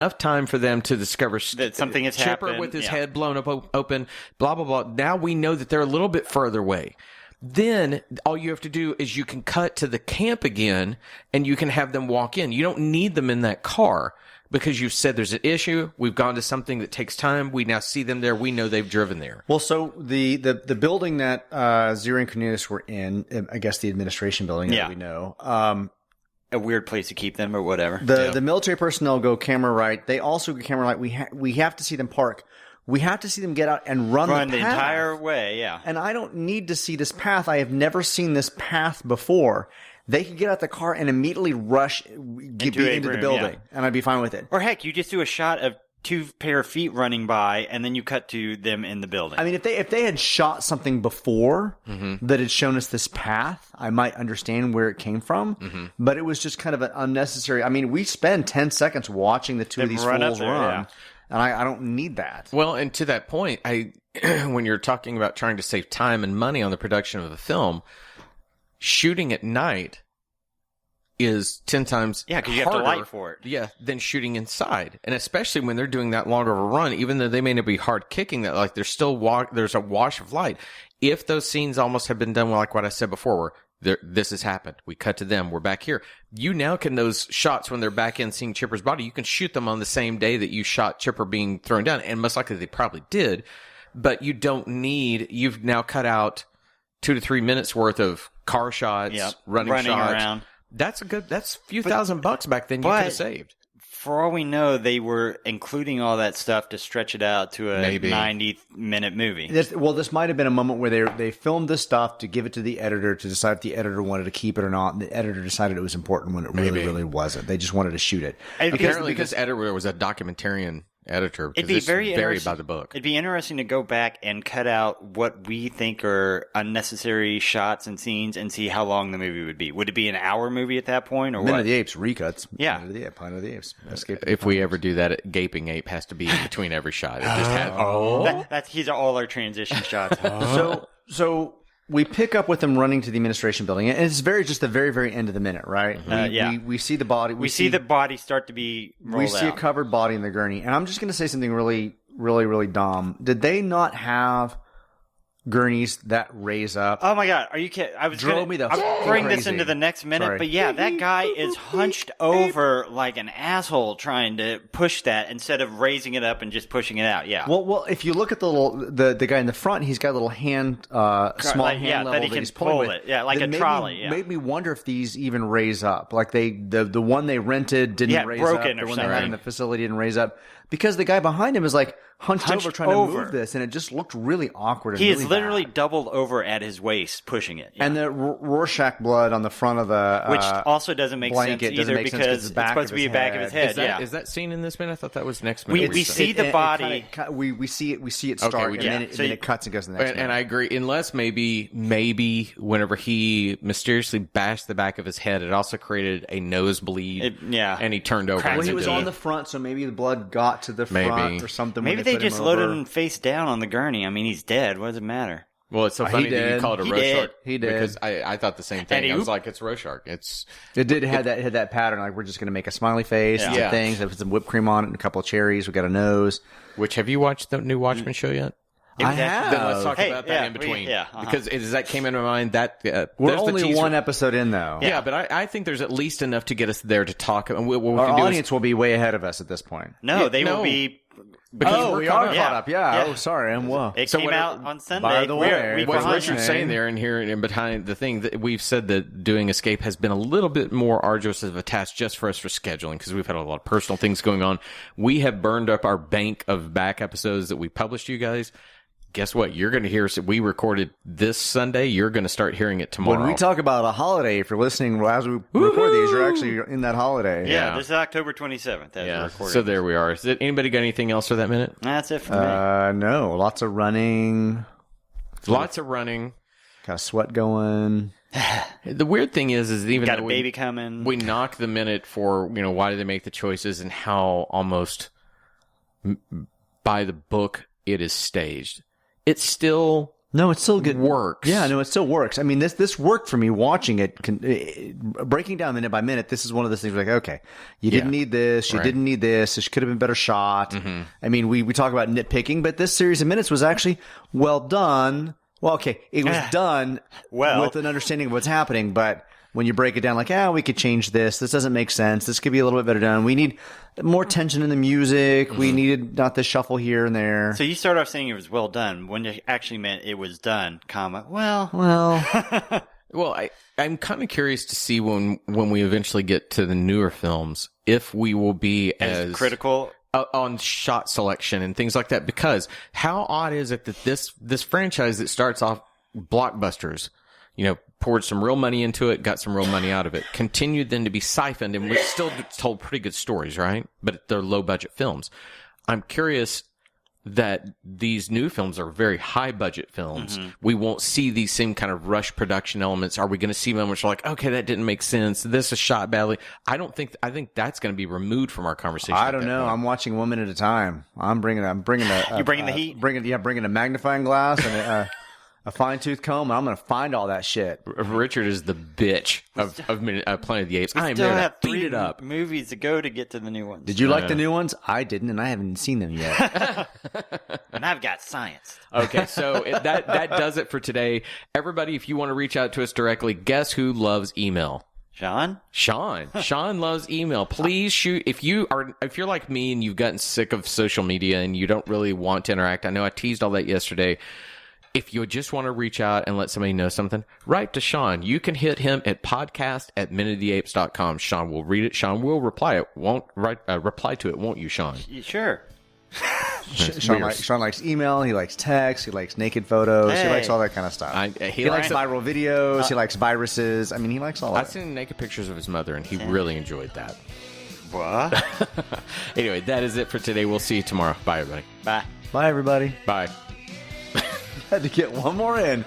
enough time for them to discover that something has Chipper happened with his head blown up open, blah, blah, blah. Now we know that they're a little bit further away. Then all you have to do is you can cut to the camp again and you can have them walk in. You don't need them in that car because you've said there's an issue. We've gone to something that takes time. We now see them there. We know they've driven there. Well, so the building that Zero and Cornelius were in, I guess the administration building that we know, a weird place to keep them or whatever. The military personnel go camera right. They also go camera right. We have to see them park. We have to see them get out and run the path. Entire way, yeah. And I don't need to see this path. I have never seen this path before. They could get out the car and immediately rush into the building, and I'd be fine with it. Or heck, you just do a shot of 2 pair of feet running by, and then you cut to them in the building. I mean, if they had shot something before that had shown us this path, I might understand where it came from. But it was just kind of an unnecessary. I mean, we spend 10 seconds watching the two of these fools run. And I don't need that. Well, and to that point, when you're talking about trying to save time and money on the production of a film, shooting at night is 10 times because you have to light for it. Yeah, than shooting inside. And especially when they're doing that longer of a run, even though they may not be hard kicking that, like there's still there's a wash of light. If those scenes almost have been done like what I said before, where this has happened. We cut to them. We're back here. You now can, those shots when they're back in seeing Chipper's body, you can shoot them on the same day that you shot Chipper being thrown down. And most likely they probably did. But you don't need, you've now cut out 2 to 3 minutes worth of car shots, running shots. Around. That's a few $1,000 back then you could have saved. For all we know, they were including all that stuff to stretch it out to a 90-minute movie. This might have been a moment where they filmed this stuff to give it to the editor to decide if the editor wanted to keep it or not. And the editor decided it was important when it really wasn't. They just wanted to shoot it. Apparently, this editor was a documentarian editor. It'd be very by the book. It'd be interesting to go back and cut out what we think are unnecessary shots and scenes and see how long the movie would be. Would it be an hour movie at that point, or Planet of the Apes recuts? Yeah, Planet of the Apes. If we ever do that, Gaping Ape has to be in between every shot. It just has. These are all our transition shots. So we pick up with them running to the administration building, and it's just the very, very end of the minute, right? We see the body. We see the body start to be rolled out. We see a covered body in the gurney, and I'm just going to say something really, really, really dumb. Did they not have gurneys that raise up? Oh my God, are you kidding? I'll bring this into the next minute, but yeah, that guy is hunched over like an asshole trying to push that instead of raising it up and just pushing it out. Yeah. Well, if you look at the guy in the front, he's got a little hand, small hand level that he's pulling with. Yeah, like a trolley. Made me wonder if these even raise up. Like the one they rented didn't raise up. The one they had in the facility didn't raise up. Because the guy behind him is like hunched over trying to move this, and it just looked really awkward. And he really is literally bad. Doubled over at his waist, pushing it. Yeah. And the Rorschach blood on the front of the which also doesn't make sense either because it's supposed to be the back of his head. Is that scene in this minute? I thought that was next minute. We see the body. We see it start, and then it cuts and goes to the next. And I agree. Unless maybe whenever he mysteriously bashed the back of his head, it also created a nosebleed. And he turned over. Well, he was on the front, so maybe the blood got to the front or something. Maybe they just loaded him face down on the gurney. I mean, he's dead. What does it matter? Well, it's so funny that you call it a Rorschach. He did. Because I thought the same thing. I was like, it's Rorschach. It had that pattern. Like, we're just going to make a smiley face and some things. Put some whipped cream on it and a couple of cherries. We got a nose. Which, have you watched the new Watchmen show yet? I have. Then let's talk about that in between. Because that came into my mind. We're only one episode in, though. Yeah, but I think there's at least enough to get us there to talk. And our audience will be way ahead of us at this point. No, they will be... Because we are caught up. Yeah. Oh, sorry. It came out on Sunday. By the way, what Richard's saying there and here and behind the thing that we've said that doing Escape has been a little bit more arduous of a task just for us for scheduling because we've had a lot of personal things going on. We have burned up our bank of back episodes that we published to you guys. Guess what? You're going to hear we recorded this Sunday. You're going to start hearing it tomorrow. When we talk about a holiday, if you're listening as we record these, you're actually in that holiday. Yeah, this is October 27th. So there we are. Anybody got anything else for that minute? That's it for me. No, lots of running. Lots of running. Got a sweat going. The weird thing is even got a baby coming. We knock the minute for why do they make the choices and how almost by the book it is staged. It's still No, it's still good. Works. Yeah, no, it still works. I mean, this worked for me watching it, breaking down minute by minute. This is one of those things like, okay, you didn't need this, you didn't need this could have been better shot. Mm-hmm. I mean, we talk about nitpicking, but this series of minutes was actually well done. Well, okay, it was done with an understanding of what's happening, but when you break it down, like, we could change this. This doesn't make sense. This could be a little bit better done. We need more tension in the music. Mm-hmm. We needed not this shuffle here and there. So you start off saying it was well done when you actually meant it was done, comma, well. Well, I'm kind of curious to see when we eventually get to the newer films, if we will be as critical on shot selection and things like that. Because how odd is it that this franchise that starts off blockbusters, poured some real money into it, got some real money out of it, continued then to be siphoned, and we still told pretty good stories, right? But they're low-budget films. I'm curious that these new films are very high-budget films. Mm-hmm. We won't see these same kind of rush production elements. Are we going to see moments like, okay, that didn't make sense. This is shot badly. I think that's going to be removed from our conversation. I don't know. I'm watching 1 minute at a time. I'm bringing you bringing the heat? Bringing a magnifying glass and a fine-tooth comb, and I'm going to find all that shit. Richard is the bitch of Planet of the Apes. I am there to beat it up. Movies to go to get to the new ones. Did you like the new ones? I didn't, and I haven't seen them yet. And I've got science. Okay, so that does it for today. Everybody, if you want to reach out to us directly, guess who loves email? Sean loves email. Please shoot. If you're like me and you've gotten sick of social media and you don't really want to interact, I know I teased all that yesterday. If you just want to reach out and let somebody know something, write to Sean. You can hit him at podcast@minuteoftheapes.com. Sean will read it. Sean will reply to it, won't you, Sean? Sure. Sean likes email. He likes text. He likes naked photos. He likes all that kind of stuff. He likes viral videos. He likes viruses. I mean, he likes all that. I've seen naked pictures of his mother, and he really enjoyed that. What? Anyway, that is it for today. We'll see you tomorrow. Bye, everybody. Bye. Bye, everybody. Bye. Had to get one more in.